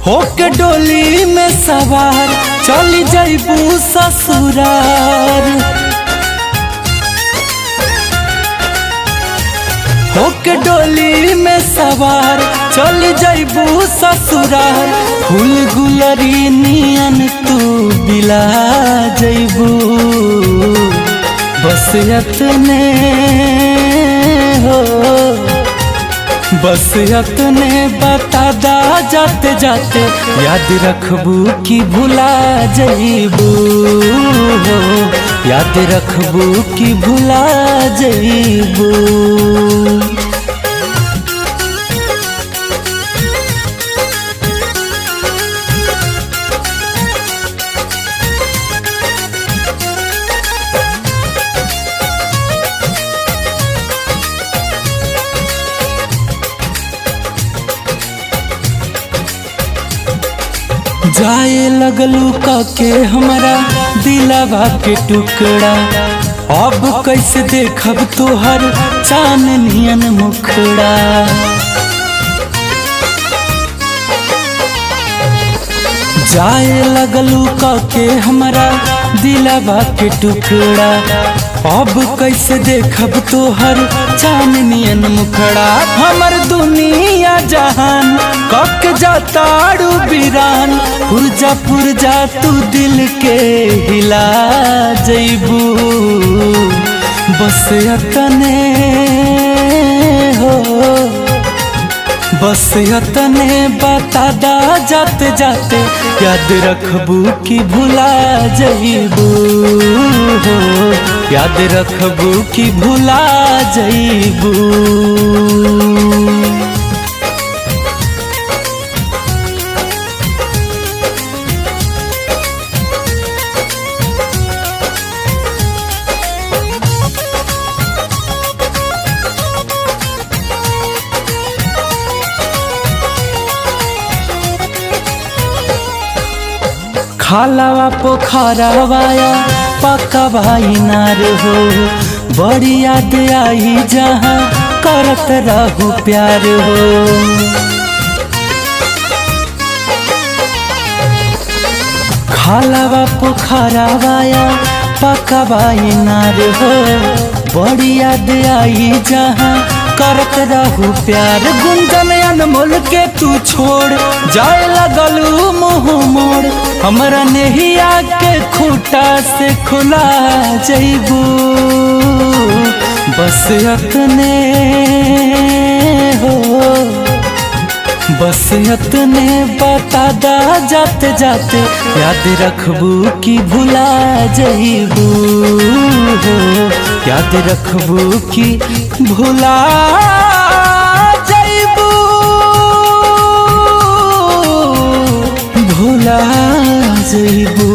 होके डोली में सवार चली जाइबू ससुरार। होके डोली में सवार चली जाइबू ससुरार। फूल गुलरी नियन तू बिला जाइबू। बस यतने हो, बस यतने बता दा जाते जाते, याद रखबू कि भुला जाइबू हो। याद रखबू कि भुला जाइबू। जाए लगलू के हमारा दिलवा के टुकड़ा। अब कैसे देखब तोहर चांदनियन मुखड़ा। जाए लगलू के हमारा दिलवा के टुकड़ा। अब कैसे देखब तोहर चांदनियन मुखड़ा। हमर दुनिया जहान कक जाताड़ू बिरान। पुरजा पुरजा तू दिल के हिला जइबू। बस यतने हो, बस यतने बता दा जाते जाते, याद रखबू कि भुला जाइबू हो। याद रखबू कि भुला जाइबू। खालावा पोखरावाया पकवा इनार हो। बड़ी याद आई जहाँ करत रहू प्यार हो। खालावा पोखरावाया पकवा इनार हो। बड़ी याद आई जहाँ करत रहू प्यार। गुंजन अनमोल के तू छोड़ जाए लगलू मुँह मोड़। हमरा नहिया के खूटा से खुला जाइबू। बस यतने हो, बस यतने बता दा जाते जाते, याद रखबू कि भुला जाइबू हो। याद रखबू कि भुला जाइबू, भुला जाइबू।